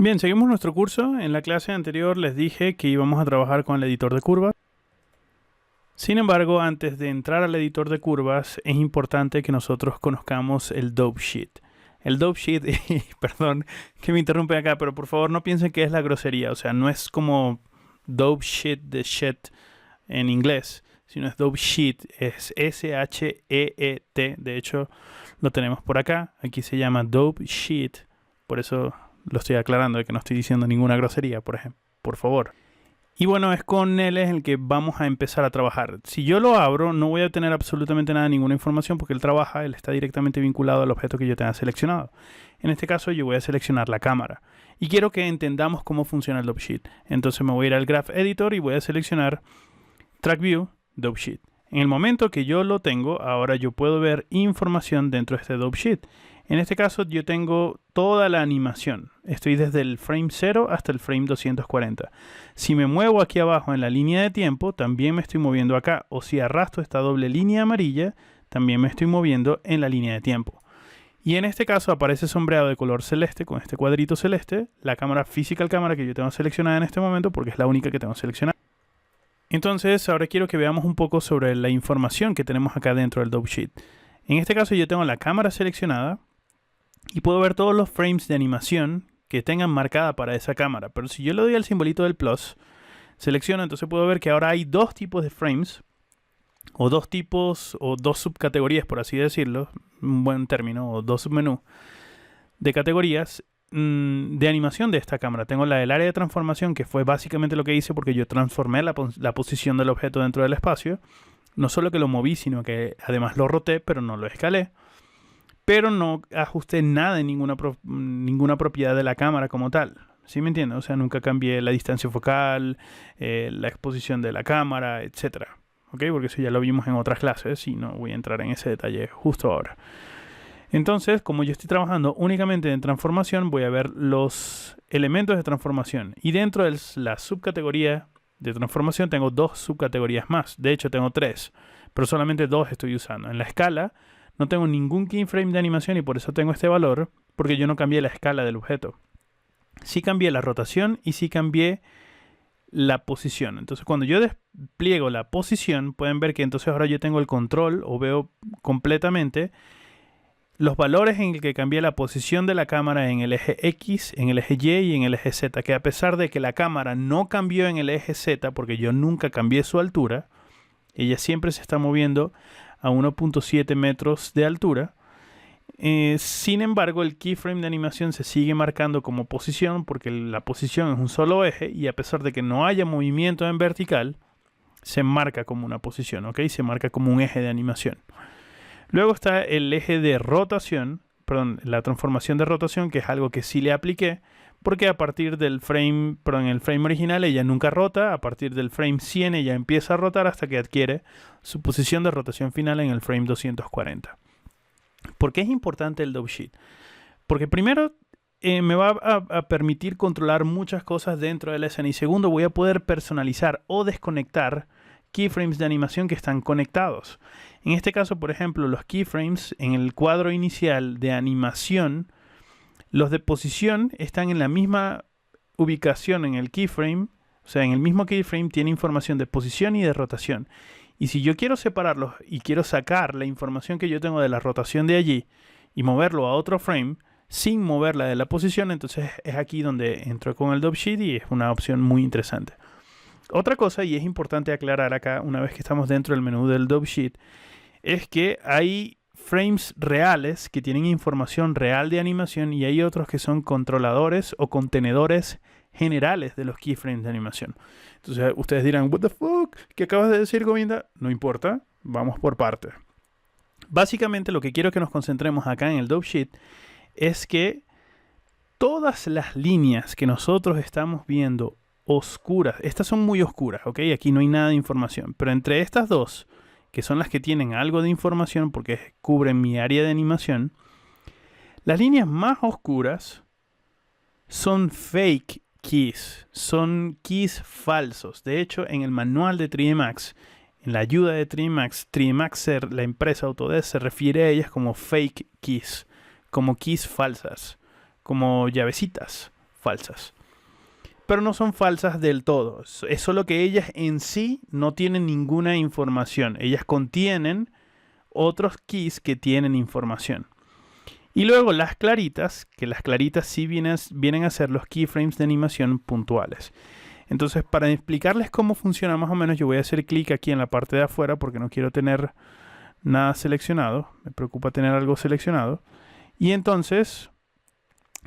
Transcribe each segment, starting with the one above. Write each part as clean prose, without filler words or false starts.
Bien, seguimos nuestro curso. En la clase anterior les dije que íbamos a trabajar con el editor de curvas. Sin embargo, antes de entrar al editor de curvas, es importante que nosotros conozcamos el dope sheet. El dope sheet, perdón que me interrumpe acá, pero por favor no piensen que es la grosería. O sea, no es como dope shit de shit en inglés, sino es dope sheet, es S-H-E-E-T. De hecho, lo tenemos por acá. Aquí se llama dope sheet, por eso lo estoy aclarando de que no estoy diciendo ninguna grosería, por ejemplo, por favor. Y bueno, es con él es el que vamos a empezar a trabajar. Si yo lo abro, no voy a obtener absolutamente nada, ninguna información, porque él trabaja, él está directamente vinculado al objeto que yo tenga seleccionado. En este caso, yo voy a seleccionar la cámara. Y quiero que entendamos cómo funciona el dope sheet. Entonces me voy a ir al Graph Editor y voy a seleccionar Track View, Dope Sheet. En el momento que yo lo tengo, ahora yo puedo ver información dentro de este dope sheet. En este caso yo tengo toda la animación. Estoy desde el frame 0 hasta el frame 240. Si me muevo aquí abajo en la línea de tiempo, también me estoy moviendo acá. O si arrastro esta doble línea amarilla, también me estoy moviendo en la línea de tiempo. Y en este caso aparece sombreado de color celeste con este cuadrito celeste, la cámara Physical Camera que yo tengo seleccionada en este momento porque es la única que tengo seleccionada. Entonces ahora quiero que veamos un poco sobre la información que tenemos acá dentro del dope sheet. En este caso yo tengo la cámara seleccionada y puedo ver todos los frames de animación que tengan marcada para esa cámara. Pero si yo le doy al simbolito del plus, selecciono, entonces puedo ver que ahora hay dos tipos de frames, o dos tipos, o dos subcategorías, por así decirlo, un buen término, o dos submenús de categorías de animación de esta cámara. Tengo la del área de transformación, que fue básicamente lo que hice porque yo transformé la posición del objeto dentro del espacio. No solo que lo moví, sino que además lo roté, pero no lo escalé. Pero no ajusté nada en ninguna propiedad de la cámara como tal. ¿Sí me entienden? O sea, nunca cambié la distancia focal, la exposición de la cámara, etc. ¿Ok? Porque eso ya lo vimos en otras clases y no voy a entrar en ese detalle justo ahora. Entonces, como yo estoy trabajando únicamente en transformación, voy a ver los elementos de transformación. Y dentro de la subcategoría de transformación tengo dos subcategorías más. De hecho, tengo tres, pero solamente dos estoy usando. En la escala no tengo ningún keyframe de animación y por eso tengo este valor, porque yo no cambié la escala del objeto. Sí cambié la rotación y sí cambié la posición. Entonces cuando yo despliego la posición, pueden ver que entonces ahora yo tengo el control o veo completamente los valores en el que cambié la posición de la cámara en el eje X, en el eje Y y en el eje Z, que a pesar de que la cámara no cambió en el eje Z, porque yo nunca cambié su altura, ella siempre se está moviendo a 1.7 metros de altura. Sin embargo, el keyframe de animación se sigue marcando como posición porque la posición es un solo eje y a pesar de que no haya movimiento en vertical, se marca como una posición, ¿ok? Se marca como un eje de animación. Luego está el eje de rotación, perdón, la transformación de rotación, que es algo que sí le apliqué, porque a partir del frame, perdón, el frame original ella nunca rota, a partir del frame 100 ella empieza a rotar hasta que adquiere su posición de rotación final en el frame 240. ¿Por qué es importante el dope sheet? Porque primero me va a permitir controlar muchas cosas dentro de la escena y segundo voy a poder personalizar o desconectar keyframes de animación que están conectados. En este caso, por ejemplo, los keyframes en el cuadro inicial de animación, los de posición están en la misma ubicación en el keyframe, o sea, en el mismo keyframe tiene información de posición y de rotación. Y si yo quiero separarlos y quiero sacar la información que yo tengo de la rotación de allí y moverlo a otro frame sin moverla de la posición, entonces es aquí donde entro con el dope sheet y es una opción muy interesante. Otra cosa, y es importante aclarar acá una vez que estamos dentro del menú del dope sheet, es que hay frames reales que tienen información real de animación y hay otros que son controladores o contenedores generales de los keyframes de animación. Entonces ustedes dirán, what the fuck, ¿qué acabas de decir, Govinda? No importa, vamos por partes. Básicamente lo que quiero que nos concentremos acá en el dope sheet es que todas las líneas que nosotros estamos viendo oscuras, estas son muy oscuras, ¿ok? Aquí no hay nada de información, pero entre estas dos, que son las que tienen algo de información porque cubren mi área de animación, las líneas más oscuras son fake keys, son keys falsos. De hecho, en el manual de 3D Max, en la ayuda de 3D Max, la empresa Autodesk, se refiere a ellas como fake keys, como keys falsas, como llavecitas falsas. Pero no son falsas del todo. Es solo que ellas en sí no tienen ninguna información. Ellas contienen otros keys que tienen información. Y luego las claritas, que las claritas sí vienen a ser los keyframes de animación puntuales. Entonces, para explicarles cómo funciona más o menos, yo voy a hacer clic aquí en la parte de afuera porque no quiero tener nada seleccionado. Me preocupa tener algo seleccionado. Y entonces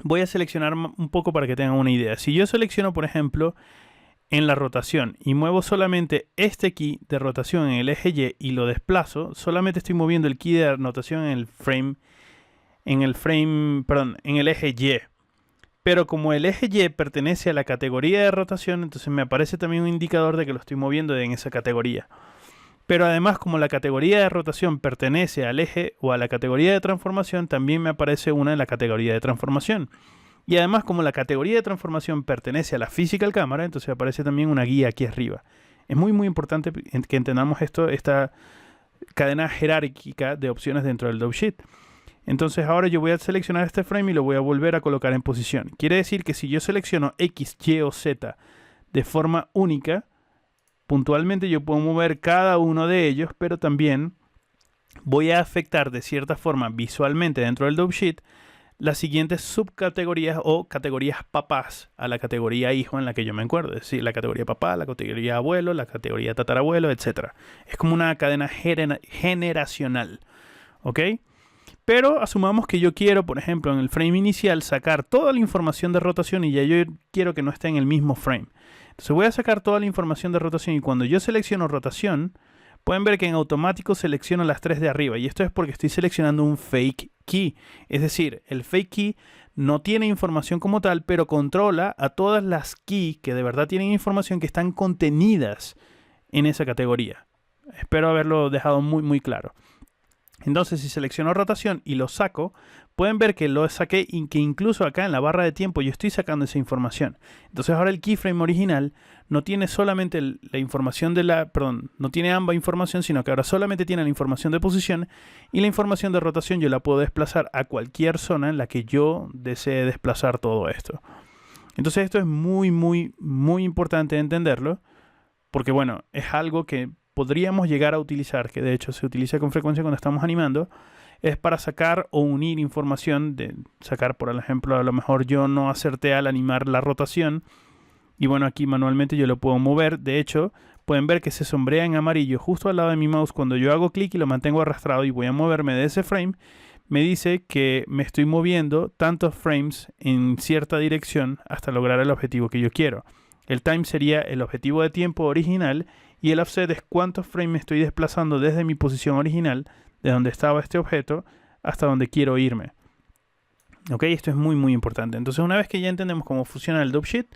voy a seleccionar un poco para que tengan una idea. Si yo selecciono, por ejemplo, en la rotación y muevo solamente este key de rotación en el eje Y y lo desplazo, solamente estoy moviendo el key de rotación en el eje Y. Pero como el eje Y pertenece a la categoría de rotación, entonces me aparece también un indicador de que lo estoy moviendo en esa categoría. Pero además, como la categoría de rotación pertenece al eje o a la categoría de transformación, también me aparece una en la categoría de transformación. Y además, como la categoría de transformación pertenece a la physical cámara, entonces aparece también una guía aquí arriba. Es muy importante que entendamos esta cadena jerárquica de opciones dentro del Dope Sheet. Entonces ahora yo voy a seleccionar este frame y lo voy a volver a colocar en posición. Quiere decir que si yo selecciono X, Y o Z de forma única, puntualmente yo puedo mover cada uno de ellos, pero también voy a afectar de cierta forma visualmente dentro del Dope Sheet las siguientes subcategorías o categorías papás a la categoría hijo en la que yo me encuentro. Es decir, la categoría papá, la categoría abuelo, la categoría tatarabuelo, etc. Es como una cadena generacional. ¿Ok? Pero asumamos que yo quiero, por ejemplo, en el frame inicial sacar toda la información de rotación y ya yo quiero que no esté en el mismo frame. Entonces voy a sacar toda la información de rotación y cuando yo selecciono rotación, pueden ver que en automático selecciono las tres de arriba. Y esto es porque estoy seleccionando un fake key. Es decir, el fake key no tiene información como tal, pero controla a todas las keys que de verdad tienen información que están contenidas en esa categoría. Espero haberlo dejado muy claro. Entonces, si selecciono rotación y lo saco, pueden ver que lo saqué y que incluso acá en la barra de tiempo yo estoy sacando esa información. Entonces ahora el keyframe original no tiene solamente la información no tiene ambas información, sino que ahora solamente tiene la información de posición y la información de rotación yo la puedo desplazar a cualquier zona en la que yo desee desplazar todo esto. Entonces esto es muy importante entenderlo, porque bueno, es algo que podríamos llegar a utilizar, que de hecho se utiliza con frecuencia cuando estamos animando, es para sacar o unir información, de sacar por ejemplo, a lo mejor yo no acerté al animar la rotación, y bueno, aquí manualmente yo lo puedo mover. De hecho, pueden ver que se sombrea en amarillo justo al lado de mi mouse cuando yo hago clic y lo mantengo arrastrado y voy a moverme de ese frame, me dice que me estoy moviendo tantos frames en cierta dirección hasta lograr el objetivo que yo quiero. El time sería el objetivo de tiempo original y el offset es cuántos frames estoy desplazando desde mi posición original, de donde estaba este objeto, hasta donde quiero irme. Ok, esto es muy importante. Entonces, una vez que ya entendemos cómo funciona el Dope Sheet,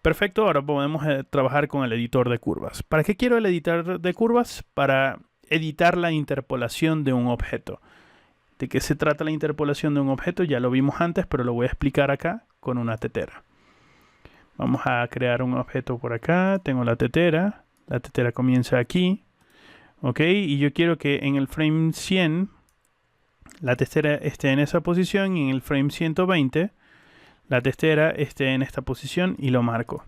perfecto, ahora podemos trabajar con el editor de curvas. ¿Para qué quiero el editor de curvas? Para editar la interpolación de un objeto. ¿De qué se trata la interpolación de un objeto? Ya lo vimos antes, pero lo voy a explicar acá con una tetera. Vamos a crear un objeto por acá. Tengo la tetera. La tetera comienza aquí. Ok, y yo quiero que en el frame 100 la tetera esté en esa posición y en el frame 120 la tetera esté en esta posición y lo marco.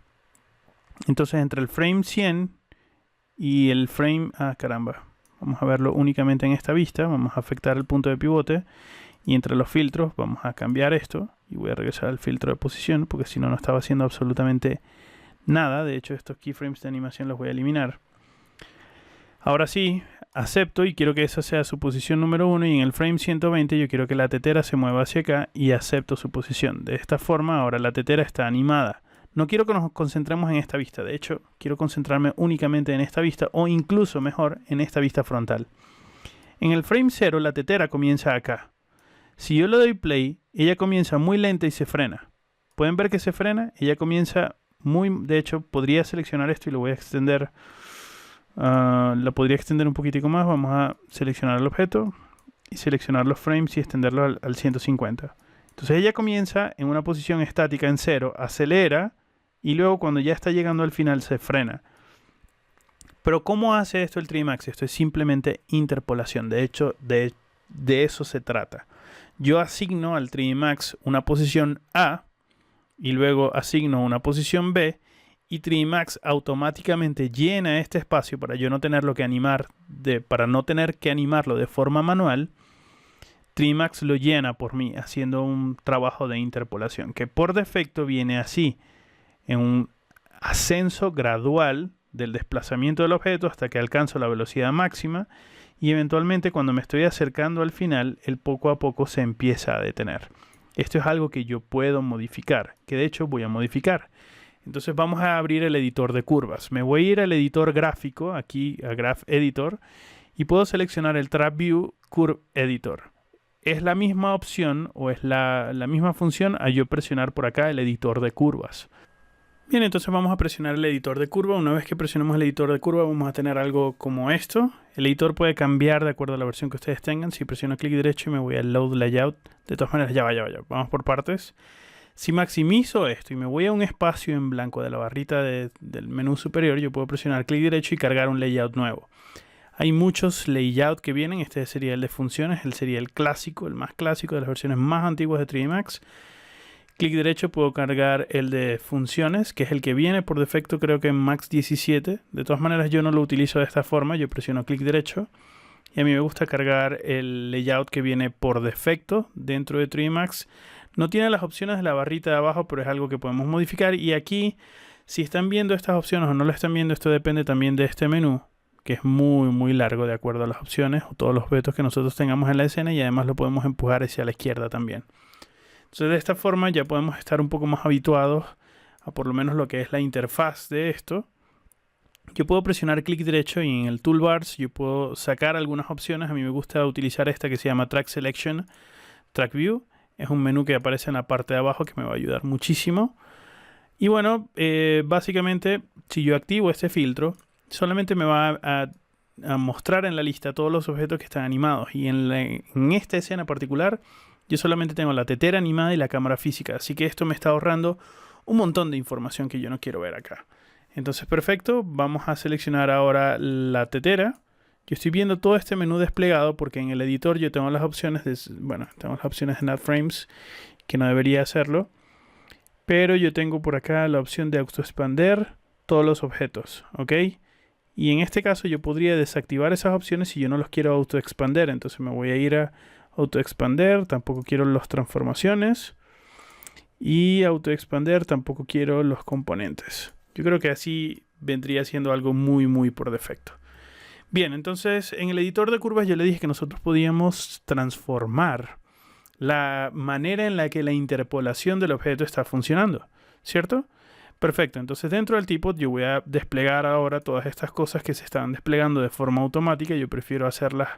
Entonces entre el frame 100 y el frame... caramba. Vamos a verlo únicamente en esta vista. Vamos a afectar el punto de pivote. Y entre los filtros vamos a cambiar esto. Y voy a regresar al filtro de posición porque si no, no estaba haciendo absolutamente nada. De hecho, estos keyframes de animación los voy a eliminar. Ahora sí, acepto y quiero que esa sea su posición número 1. Y en el frame 120 yo quiero que la tetera se mueva hacia acá y acepto su posición. De esta forma, ahora la tetera está animada. No quiero que nos concentremos en esta vista. De hecho, quiero concentrarme únicamente en esta vista o incluso mejor en esta vista frontal. En el frame 0 la tetera comienza acá. Si yo le doy play, ella comienza muy lenta y se frena. ¿Pueden ver que se frena? Ella comienza muy... De hecho, podría seleccionar esto y lo voy a extender. Lo podría extender un poquitico más. Vamos a seleccionar el objeto y seleccionar los frames y extenderlo al 150. Entonces ella comienza en una posición estática en 0, acelera y luego cuando ya está llegando al final se frena. Pero ¿cómo hace esto el 3D Max? Esto es simplemente interpolación. De hecho, de eso se trata. Yo asigno al 3D Max una posición A y luego asigno una posición B y Trimax automáticamente llena este espacio para yo no tenerlo que animar, para no tener que animarlo de forma manual. Trimax lo llena por mí haciendo un trabajo de interpolación que por defecto viene así, en un ascenso gradual del desplazamiento del objeto hasta que alcanzo la velocidad máxima y eventualmente cuando me estoy acercando al final, el poco a poco se empieza a detener. Esto es algo que yo puedo modificar, que de hecho voy a modificar. Entonces vamos a abrir el editor de curvas. Me voy a ir al editor gráfico, aquí a Graph Editor, y puedo seleccionar el TrackView Curve Editor. Es la misma opción o es la misma función a yo presionar por acá el editor de curvas. Bien, entonces vamos a presionar el editor de curva. Una vez que presionemos el editor de curva vamos a tener algo como esto. El editor puede cambiar de acuerdo a la versión que ustedes tengan. Si presiono clic derecho y me voy al Load Layout, de todas maneras ya va. Vamos por partes. Si maximizo esto y me voy a un espacio en blanco de la barrita del menú superior, yo puedo presionar clic derecho y cargar un layout nuevo. Hay muchos layouts que vienen. Este sería el de funciones, sería el clásico, el más clásico de las versiones más antiguas de 3D Max. Clic derecho puedo cargar el de funciones, que es el que viene por defecto creo que en Max 17. De todas maneras yo no lo utilizo de esta forma, yo presiono clic derecho. Y a mí me gusta cargar el layout que viene por defecto dentro de 3D Max. No tiene las opciones de la barrita de abajo, pero es algo que podemos modificar. Y aquí, si están viendo estas opciones o no lo están viendo, esto depende también de este menú, que es muy largo de acuerdo a las opciones o todos los objetos que nosotros tengamos en la escena, y además lo podemos empujar hacia la izquierda también. Entonces de esta forma ya podemos estar un poco más habituados a por lo menos lo que es la interfaz de esto. Yo puedo presionar clic derecho y en el toolbars yo puedo sacar algunas opciones. A mí me gusta utilizar esta que se llama Track Selection, Track View. Es un menú que aparece en la parte de abajo que me va a ayudar muchísimo. Y bueno, básicamente si yo activo este filtro, solamente me va a mostrar en la lista todos los objetos que están animados. Y en esta escena particular, yo solamente tengo la tetera animada y la cámara física. Así que esto me está ahorrando un montón de información que yo no quiero ver acá. Entonces, perfecto. Vamos a seleccionar ahora la tetera. Yo estoy viendo todo este menú desplegado porque en el editor yo tengo las opciones de, tengo las opciones de Nav Frames, que no debería hacerlo. Pero yo tengo por acá la opción de autoexpander todos los objetos, ¿ok? Y en este caso yo podría desactivar esas opciones si yo no los quiero autoexpander. Entonces me voy a ir a autoexpander, tampoco quiero las transformaciones. Y autoexpander, tampoco quiero los componentes. Yo creo que así vendría siendo algo muy por defecto. Bien, entonces en el editor de curvas yo le dije que nosotros podíamos transformar la manera en la que la interpolación del objeto está funcionando, ¿cierto? Perfecto, entonces dentro del tipo yo voy a desplegar ahora todas estas cosas que se están desplegando de forma automática. Yo prefiero hacerlas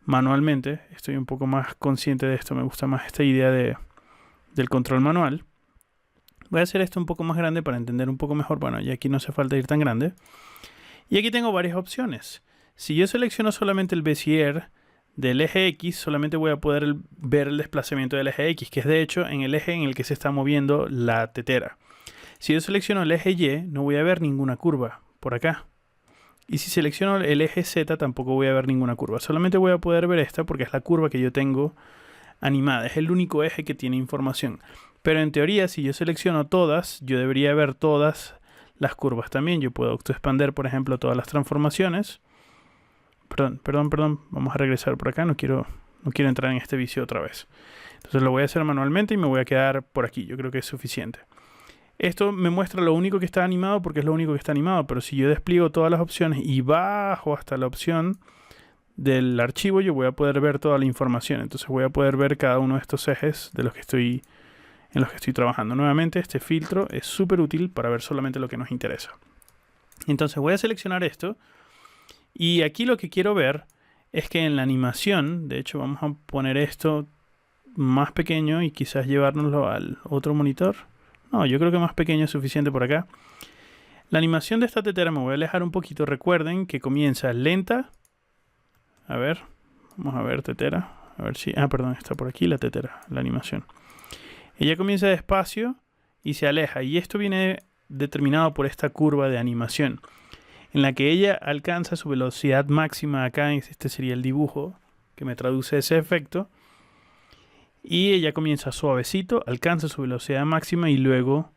manualmente, estoy un poco más consciente de esto, me gusta más esta idea del control manual. Voy a hacer esto un poco más grande para entender un poco mejor. Bueno, y aquí no hace falta ir tan grande. Y aquí tengo varias opciones. Si yo selecciono solamente el Bezier del eje X, solamente voy a poder ver el desplazamiento del eje X, que es de hecho en el eje en el que se está moviendo la tetera. Si yo selecciono el eje Y, no voy a ver ninguna curva por acá. Y si selecciono el eje Z, tampoco voy a ver ninguna curva. Solamente voy a poder ver esta porque es la curva que yo tengo animada. Es el único eje que tiene información. Pero en teoría, si yo selecciono todas, yo debería ver todas las curvas también. Yo puedo autoexpander, por ejemplo, todas las transformaciones. Perdón. Vamos a regresar por acá. No quiero entrar en este vicio otra vez. Entonces lo voy a hacer manualmente y me voy a quedar por aquí. Yo creo que es suficiente. Esto me muestra lo único que está animado porque es lo único que está animado. Pero si yo despliego todas las opciones y bajo hasta la opción del archivo, yo voy a poder ver toda la información. Entonces voy a poder ver cada uno de estos ejes en los que estoy trabajando. Nuevamente, este filtro es súper útil para ver solamente lo que nos interesa. Entonces voy a seleccionar esto. Y aquí lo que quiero ver es que en la animación, de hecho vamos a poner esto más pequeño y quizás llevárnoslo al otro monitor. No, yo creo que más pequeño es suficiente por acá. La animación de esta tetera me voy a alejar un poquito. Recuerden que comienza lenta. A ver, vamos a ver tetera. A ver si... perdón, está por aquí la tetera, la animación. Ella comienza despacio y se aleja. Y esto viene determinado por esta curva de animación, en la que ella alcanza su velocidad máxima acá. Este sería el dibujo que me traduce ese efecto. Y ella comienza suavecito, alcanza su velocidad máxima y luego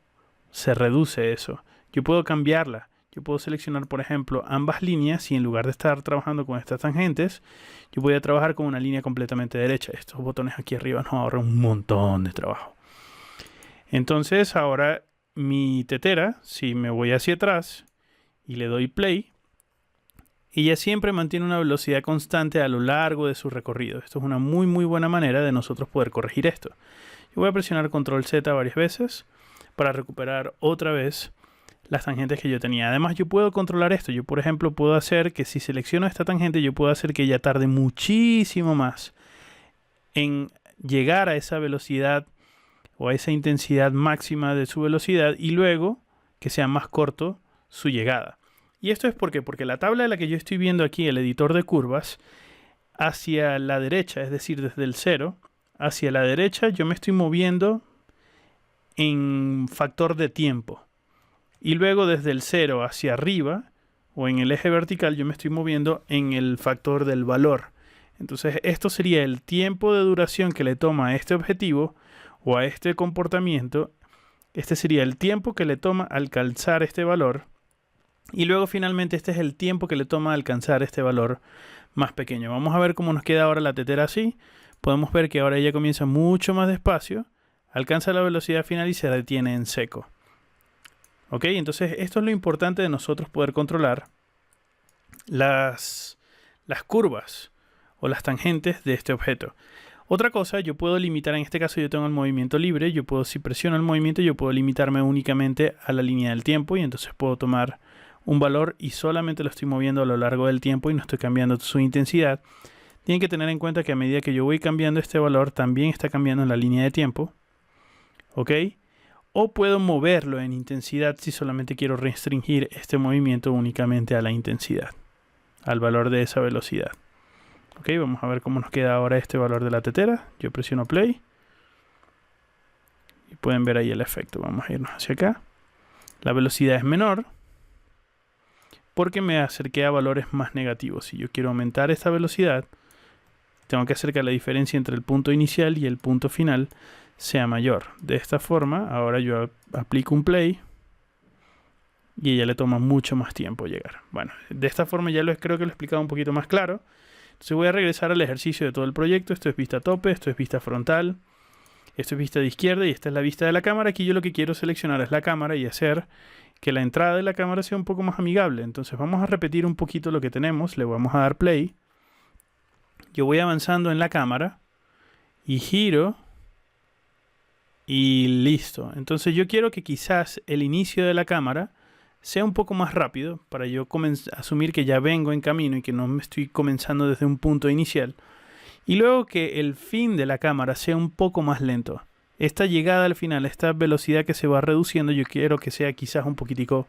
se reduce eso. Yo puedo cambiarla. Yo puedo seleccionar, por ejemplo, ambas líneas y en lugar de estar trabajando con estas tangentes, yo voy a trabajar con una línea completamente derecha. Estos botones aquí arriba nos ahorran un montón de trabajo. Entonces ahora mi tetera, si me voy hacia atrás y le doy play, ella siempre mantiene una velocidad constante a lo largo de su recorrido. Esto es una muy buena manera de nosotros poder corregir esto. Yo voy a presionar Control Z varias veces para recuperar otra vez las tangentes que yo tenía. Además, yo puedo controlar esto. Yo, por ejemplo, puedo hacer que si selecciono esta tangente, yo puedo hacer que ella tarde muchísimo más en llegar a esa velocidad o a esa intensidad máxima de su velocidad y luego que sea más corto su llegada. ¿Y esto es por qué? Porque la tabla de la que yo estoy viendo aquí, el editor de curvas, hacia la derecha, es decir, desde el 0 hacia la derecha, yo me estoy moviendo en factor de tiempo. Y luego desde el 0 hacia arriba, o en el eje vertical, yo me estoy moviendo en el factor del valor. Entonces, esto sería el tiempo de duración que le toma a este objetivo o a este comportamiento. Este sería el tiempo que le toma alcanzar este valor. Y luego, finalmente, este es el tiempo que le toma alcanzar este valor más pequeño. Vamos a ver cómo nos queda ahora la tetera así. Podemos ver que ahora ella comienza mucho más despacio, alcanza la velocidad final y se detiene en seco. ¿Ok? Entonces, esto es lo importante de nosotros poder controlar las curvas o las tangentes de este objeto. Otra cosa, yo puedo limitar, en este caso yo tengo el movimiento libre, yo puedo, si presiono el movimiento, yo puedo limitarme únicamente a la línea del tiempo y entonces puedo tomar un valor y solamente lo estoy moviendo a lo largo del tiempo y no estoy cambiando su intensidad. Tienen que tener en cuenta que a medida que yo voy cambiando este valor, también está cambiando en la línea de tiempo. ¿Ok? O puedo moverlo en intensidad si solamente quiero restringir este movimiento únicamente a la intensidad, al valor de esa velocidad. Ok, vamos a ver cómo nos queda ahora este valor de la tetera. Yo presiono play. Y pueden ver ahí el efecto. Vamos a irnos hacia acá. La velocidad es menor porque me acerqué a valores más negativos. Si yo quiero aumentar esta velocidad, tengo que hacer que la diferencia entre el punto inicial y el punto final sea mayor. De esta forma, ahora yo aplico un play y ella le toma mucho más tiempo llegar. Bueno, de esta forma ya creo que lo he explicado un poquito más claro. Entonces voy a regresar al ejercicio de todo el proyecto. Esto es vista tope, esto es vista frontal, esto es vista de izquierda y esta es la vista de la cámara. Aquí yo lo que quiero seleccionar es la cámara y hacer que la entrada de la cámara sea un poco más amigable. Entonces vamos a repetir un poquito lo que tenemos. Le vamos a dar play. Yo voy avanzando en la cámara y giro y listo. Entonces yo quiero que quizás el inicio de la cámara sea un poco más rápido para yo asumir que ya vengo en camino y que no me estoy comenzando desde un punto inicial. Y luego que el fin de la cámara sea un poco más lento. Esta llegada al final, esta velocidad que se va reduciendo, yo quiero que sea quizás un poquitico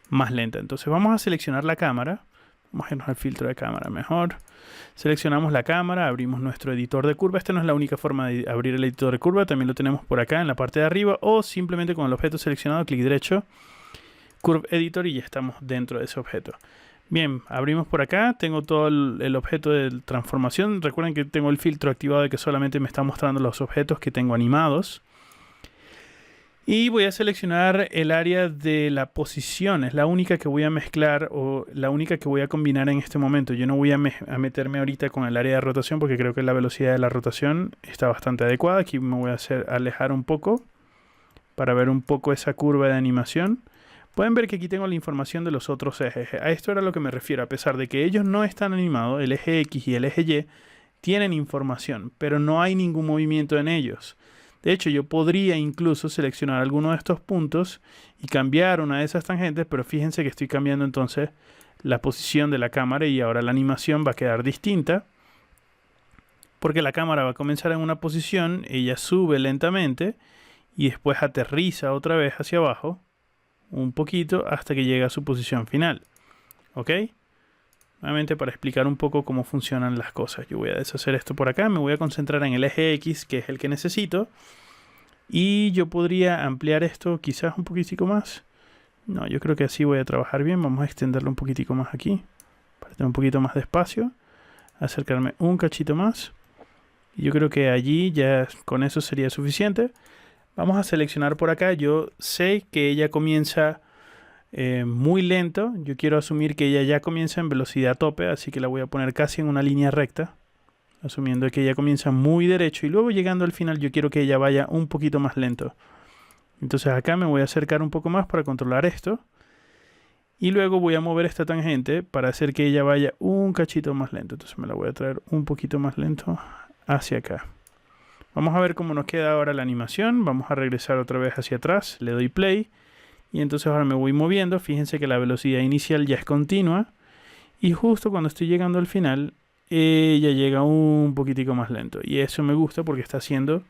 más lenta. Entonces vamos a seleccionar la cámara. Vamos a irnos al filtro de cámara mejor. Seleccionamos la cámara, abrimos nuestro editor de curva. Esta no es la única forma de abrir el editor de curva. También lo tenemos por acá en la parte de arriba. O simplemente con el objeto seleccionado, clic derecho, Curve Editor y ya estamos dentro de ese objeto. Bien, abrimos por acá. Tengo todo el objeto de transformación. Recuerden que tengo el filtro activado de que solamente me está mostrando los objetos que tengo animados. Y voy a seleccionar el área de la posición. Es la única que voy a mezclar o la única que voy a combinar en este momento. Yo no voy a meterme ahorita con el área de rotación porque creo que la velocidad de la rotación está bastante adecuada. Aquí me voy a alejar un poco para ver un poco esa curva de animación. Pueden ver que aquí tengo la información de los otros ejes. A esto era lo que me refiero. A pesar de que ellos no están animados, el eje X y el eje Y tienen información, pero no hay ningún movimiento en ellos. De hecho, yo podría incluso seleccionar alguno de estos puntos y cambiar una de esas tangentes, pero fíjense que estoy cambiando entonces la posición de la cámara y ahora la animación va a quedar distinta. Porque la cámara va a comenzar en una posición, ella sube lentamente y después aterriza otra vez hacia abajo un poquito hasta que llega a su posición final. ¿Ok? Nuevamente para explicar un poco cómo funcionan las cosas. Yo voy a deshacer esto por acá. Me voy a concentrar en el eje X, que es el que necesito. Y yo podría ampliar esto quizás un poquitico más. No, yo creo que así voy a trabajar bien. Vamos a extenderlo un poquitico más aquí. Para tener un poquito más de espacio. Acercarme un cachito más. Yo creo que allí ya con eso sería suficiente. Vamos a seleccionar por acá. Yo sé que ella comienza muy lento. Yo quiero asumir que ella ya comienza en velocidad tope, así que la voy a poner casi en una línea recta, asumiendo que ella comienza muy derecho y luego llegando al final yo quiero que ella vaya un poquito más lento. Entonces acá me voy a acercar un poco más para controlar esto. Y luego voy a mover esta tangente para hacer que ella vaya un cachito más lento. Entonces me la voy a traer un poquito más lento hacia acá. Vamos a ver cómo nos queda ahora la animación. Vamos a regresar otra vez hacia atrás. Le doy play. Y entonces ahora me voy moviendo. Fíjense que la velocidad inicial ya es continua. Y justo cuando estoy llegando al final, ella llega un poquitico más lento. Y eso me gusta porque está haciendo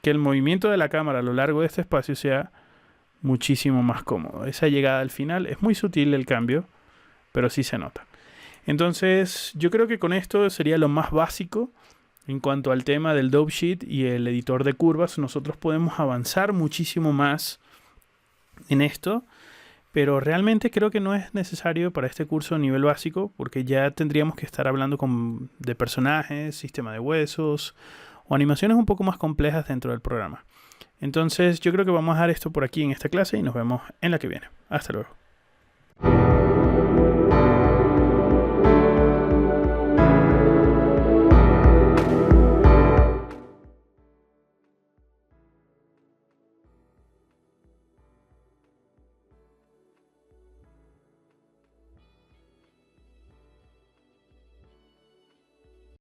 que el movimiento de la cámara a lo largo de este espacio sea muchísimo más cómodo. Esa llegada al final es muy sutil el cambio, pero sí se nota. Entonces yo creo que con esto sería lo más básico en cuanto al tema del dope sheet y el editor de curvas. Nosotros podemos avanzar muchísimo más en esto, pero realmente creo que no es necesario para este curso nivel básico, porque ya tendríamos que estar hablando de personajes, sistema de huesos o animaciones un poco más complejas dentro del programa. Entonces yo creo que vamos a dejar esto por aquí en esta clase y nos vemos en la que viene. Hasta luego.